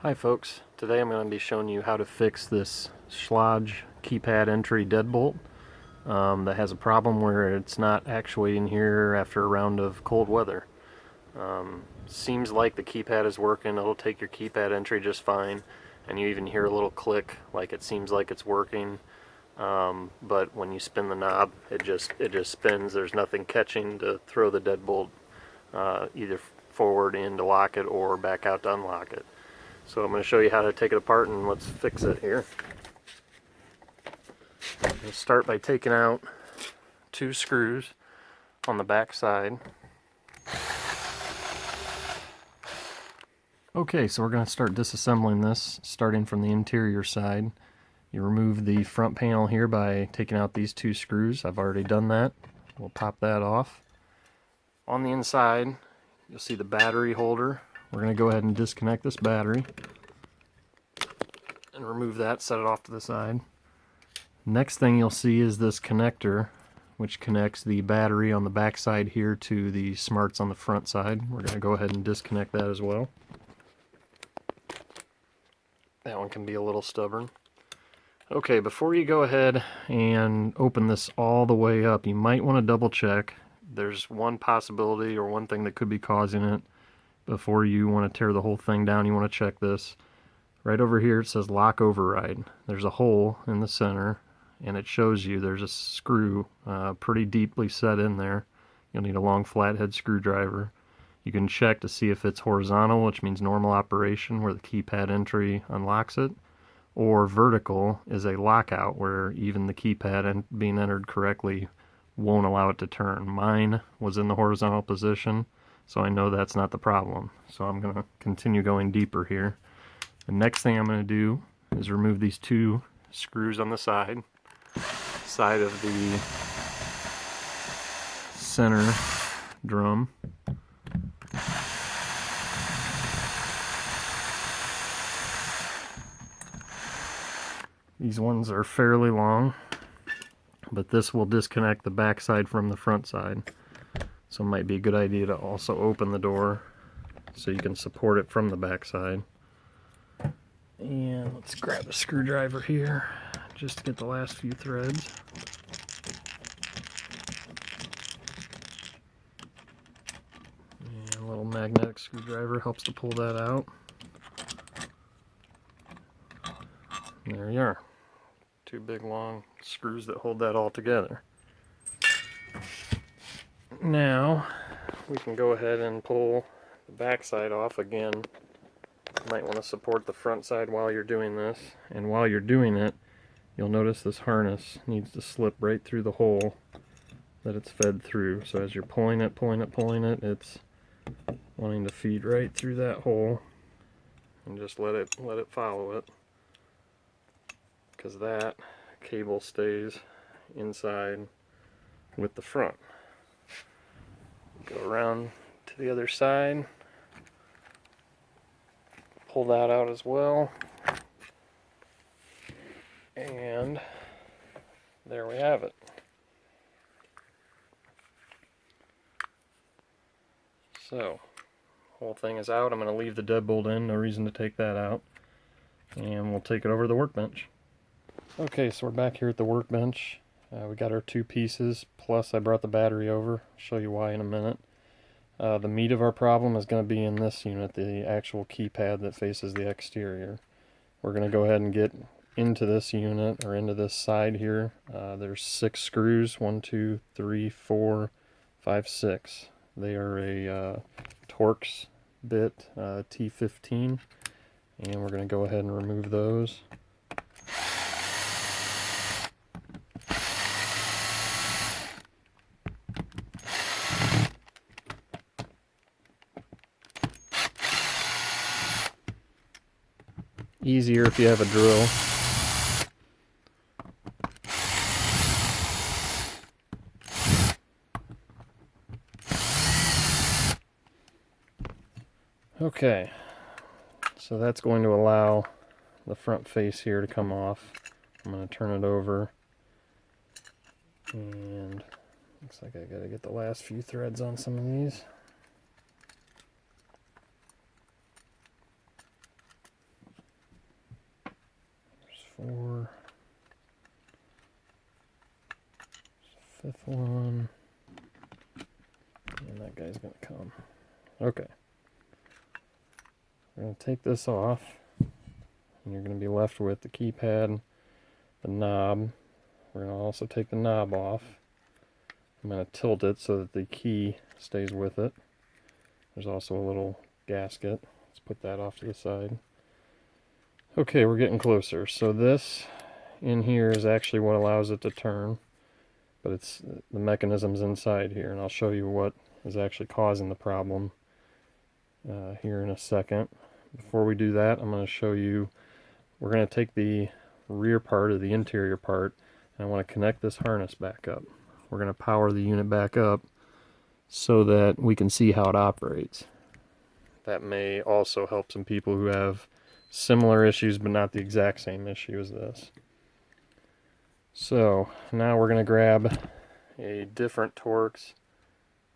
Hi folks, today I'm going to be showing you how to fix this Schlage Keypad entry deadbolt that has a problem where it's not actuating here after a round of cold weather. Seems like the keypad is working, it'll take your keypad entry just fine, and you even hear a little click like it seems like it's working, but when you spin the knob it just spins. There's nothing catching to throw the deadbolt either forward in to lock it or back out to unlock it. So I'm going to show you how to take it apart and let's fix it here. We'll start by taking out 2 screws on the back side. Okay, so we're going to start disassembling this, starting from the interior side. You remove the front panel here by taking out these 2 screws. I've already done that. We'll pop that off. On the inside, you'll see the battery holder. We're going to go ahead and disconnect this battery and remove that, set it off to the side. Next thing you'll see is this connector, which connects the battery on the back side here to the smarts on the front side. We're going to go ahead and disconnect that as well. That one can be a little stubborn. Okay, before you go ahead and open this all the way up, you might want to double check. There's one possibility or one thing that could be causing it. Before you want to tear the whole thing down, you want to check this. Right over here it says lock override. There's a hole in the center and it shows you there's a screw pretty deeply set in there. You'll need a long flathead screwdriver. You can check to see if it's horizontal, which means normal operation where the keypad entry unlocks it, or vertical is a lockout where even the keypad being entered correctly won't allow it to turn. Mine was in the horizontal position, so I know that's not the problem. So I'm going to continue going deeper here. The next thing I'm going to do is remove these 2 screws on the side of the center drum. These ones are fairly long, but this will disconnect the back side from the front side. So it might be a good idea to also open the door so you can support it from the back side. And let's grab a screwdriver here just to get the last few threads. And a little magnetic screwdriver helps to pull that out. There you are. 2 big long screws that hold that all together. Now we can go ahead and pull the back side off again. You might want to support the front side while you're doing this, and while you're doing it you'll notice this harness needs to slip right through the hole that it's fed through. So as you're pulling it, it's wanting to feed right through that hole, and just let it follow it, because that cable stays inside with the front. Go around to the other side, pull that out as well, and there we have it. So, whole thing is out. I'm going to leave the deadbolt in, no reason to take that out, and we'll take it over to the workbench. Okay, so we're back here at the workbench. We got our 2 pieces, plus I brought the battery over. I'll show you why in a minute. The meat of our problem is going to be in this unit, the actual keypad that faces the exterior. We're going to go ahead and get into this unit, or into this side here. There's 6 screws, 1, 2, 3, 4, 5, 6. They are a Torx bit T15, and we're going to go ahead and remove those. Easier if you have a drill. Okay, so that's going to allow the front face here to come off. I'm going to turn it over, and looks like I got to get the last few threads on some of these. 4. Fifth one. And that guy's going to come. Okay. We're going to take this off. And you're going to be left with the keypad, the knob. We're going to also take the knob off. I'm going to tilt it so that the key stays with it. There's also a little gasket. Let's put that off to the side. Okay, we're getting closer. So this in here is actually what allows it to turn, but it's the mechanism's inside here, and I'll show you what is actually causing the problem here in a second. Before we do that, I'm going to show you, we're going to take the rear part or the interior part, and I want to connect this harness back up. We're going to power the unit back up so that we can see how it operates. That may also help some people who have similar issues but not the exact same issue as this. So now we're going to grab a different Torx.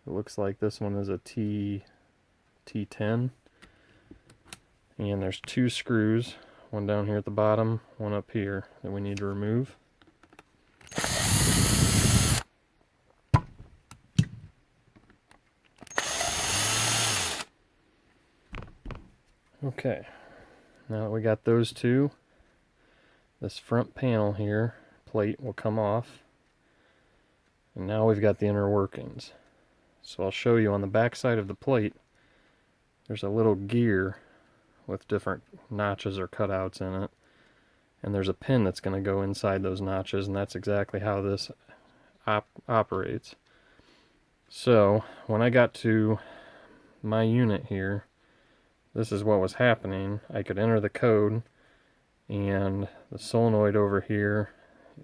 It looks like this one is a T10. And there's 2 screws, one down here at the bottom, one up here that we need to remove. Okay, now that we got those 2, this front panel here, plate, will come off. And now we've got the inner workings. So I'll show you on the back side of the plate, there's a little gear with different notches or cutouts in it. And there's a pin that's going to go inside those notches, and that's exactly how this operates. So when I got to my unit here, this is what was happening. I could enter the code, and the solenoid over here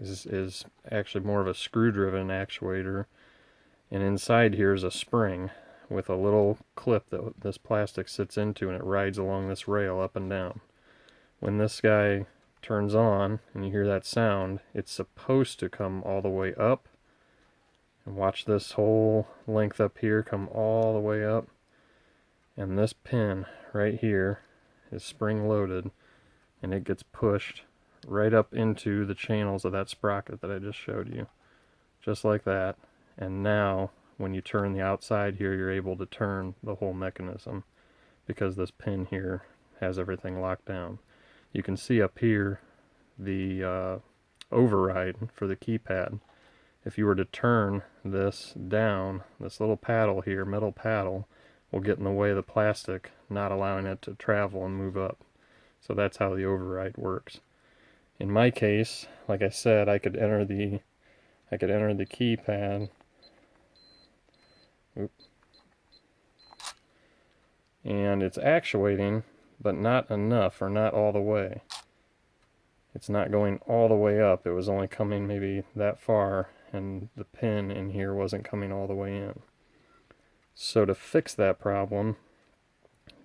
is actually more of a screw-driven actuator, and inside here is a spring with a little clip that this plastic sits into, and it rides along this rail up and down. When this guy turns on and you hear that sound, it's supposed to come all the way up, and watch this whole length up here come all the way up, and this pin right here is spring loaded, and it gets pushed right up into the channels of that sprocket that I just showed you, just like that. And now when you turn the outside here, you're able to turn the whole mechanism because this pin here has everything locked down. You can see up here the override for the keypad. If you were to turn this down, this little paddle here, metal paddle, will get in the way of the plastic, not allowing it to travel and move up. So that's how the override works. In my case, like I said, I could enter the keypad. And it's actuating, but not enough, or not all the way. It's not going all the way up. It was only coming maybe that far, and the pin in here wasn't coming all the way in. So to fix that problem,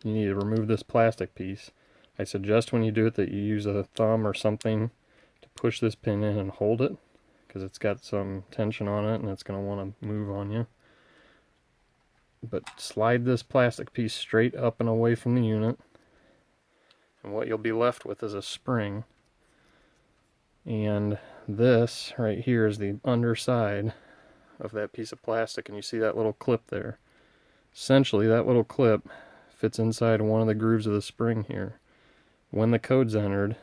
you need to remove this plastic piece. I suggest when you do it that you use a thumb or something to push this pin in and hold it, because it's got some tension on it and it's going to want to move on you. But slide this plastic piece straight up and away from the unit, and what you'll be left with is a spring. And this right here is the underside of that piece of plastic, and you see that little clip there. Essentially, that little clip fits inside one of the grooves of the spring here. When the code's entered,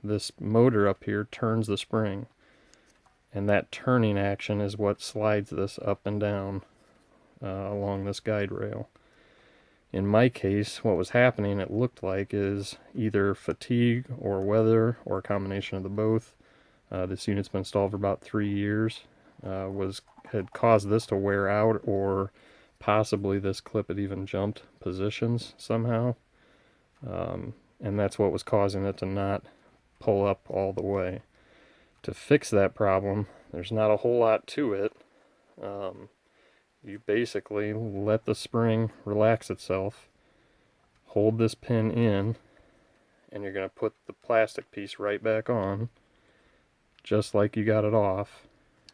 this motor up here turns the spring, and that turning action is what slides this up and down along this guide rail. In my case, what was happening, it looked like, is either fatigue or weather or a combination of the both. This unit's been installed for about 3 years. Had caused this to wear out, or possibly this clip had even jumped positions somehow. And that's what was causing it to not pull up all the way. To fix that problem, there's not a whole lot to it. You basically let the spring relax itself, hold this pin in, and you're going to put the plastic piece right back on, just like you got it off,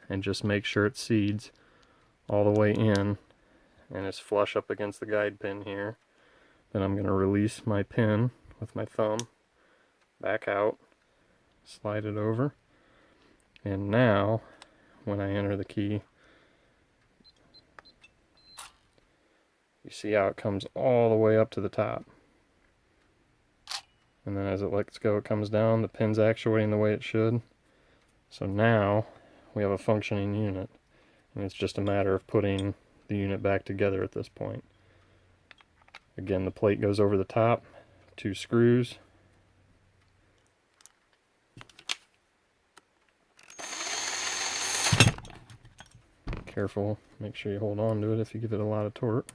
and just make sure it seeds all the way in and is flush up against the guide pin here. Then I'm going to release my pin with my thumb back out, slide it over, and now when I enter the key, you see how it comes all the way up to the top. And then as it lets go, it comes down. The pin's actuating the way it should. So now we have a functioning unit. And it's just a matter of putting the unit back together at this point. Again, the plate goes over the top, 2 screws. Careful, make sure you hold on to it if you give it a lot of torque.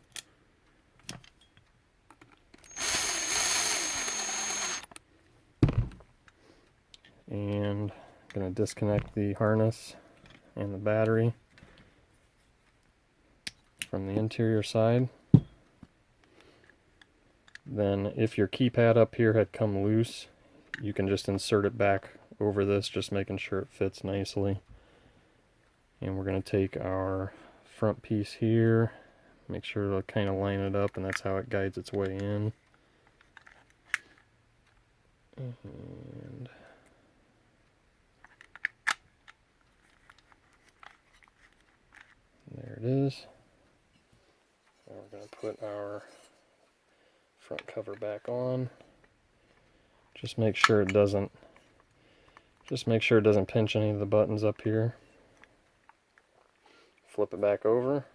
And I'm going to disconnect the harness and the battery from the interior side. Then if your keypad up here had come loose, you can just insert it back over this, just making sure it fits nicely. And we're going to take our front piece here, make sure it'll kind of line it up, and that's how it guides its way in. And there it is. Now we're going to put our front cover back on. Just make sure it doesn't pinch any of the buttons up here. Flip it back over.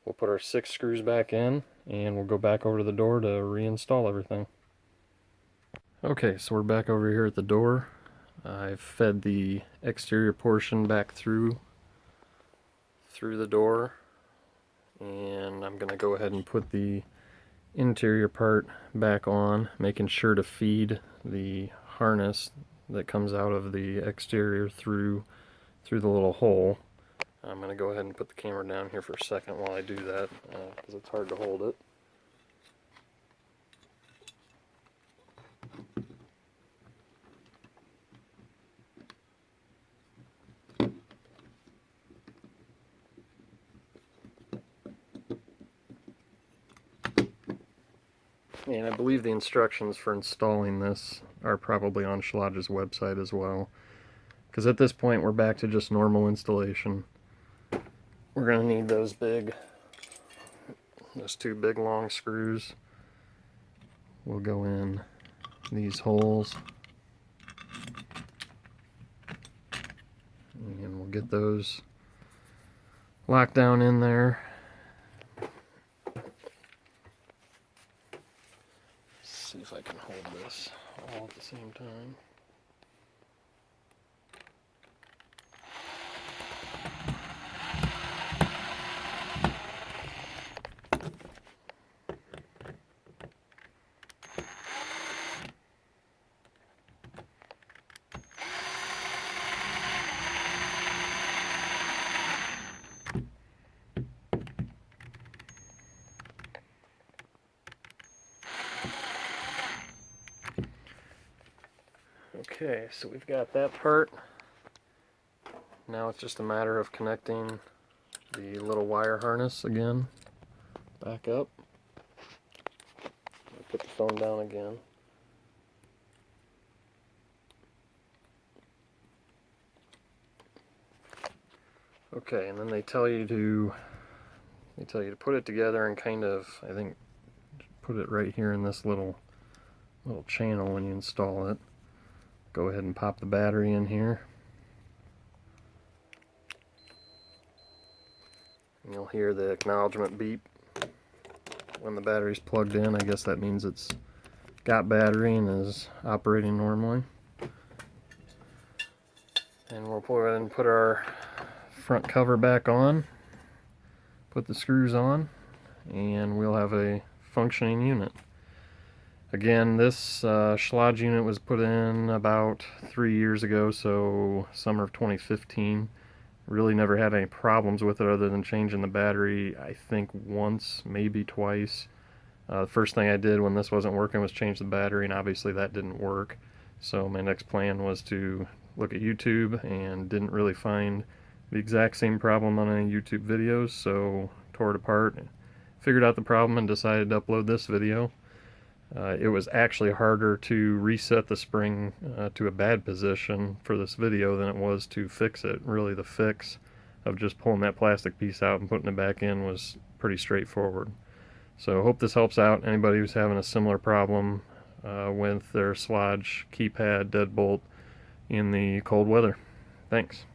We'll put our 6 screws back in, and we'll go back over to the door to reinstall everything. Okay, so we're back over here at the door. I've fed the exterior portion back through the door, and I'm going to go ahead and put the interior part back on, making sure to feed the harness that comes out of the exterior through the little hole. I'm going to go ahead and put the camera down here for a second while I do that, because it's hard to hold it. And I believe the instructions for installing this are probably on Schlage's website as well, because at this point we're back to just normal installation. We're going to need those 2 big long screws. Will go in these holes, and we'll get those locked down in there. See if I can hold this all at the same time. Okay, so we've got that part. Now it's just a matter of connecting the little wire harness again. Back up. Put the phone down again. Okay, and then they tell you to put it together and kind of, I think, put it right here in this little channel when you install it. Go ahead and pop the battery in here. And you'll hear the acknowledgement beep when the battery's plugged in. I guess that means it's got battery and is operating normally. And we'll go ahead and put our front cover back on, put the screws on, and we'll have a functioning unit. Again, this Schlage unit was put in about 3 years ago, so summer of 2015. Really never had any problems with it other than changing the battery, I think once, maybe twice. The first thing I did when this wasn't working was change the battery, and obviously that didn't work. So my next plan was to look at YouTube, and didn't really find the exact same problem on any YouTube videos, so tore it apart, figured out the problem, and decided to upload this video. It was actually harder to reset the spring to a bad position for this video than it was to fix it. Really, the fix of just pulling that plastic piece out and putting it back in was pretty straightforward. So I hope this helps out anybody who's having a similar problem with their Schlage Keypad Deadbolt in the cold weather. Thanks.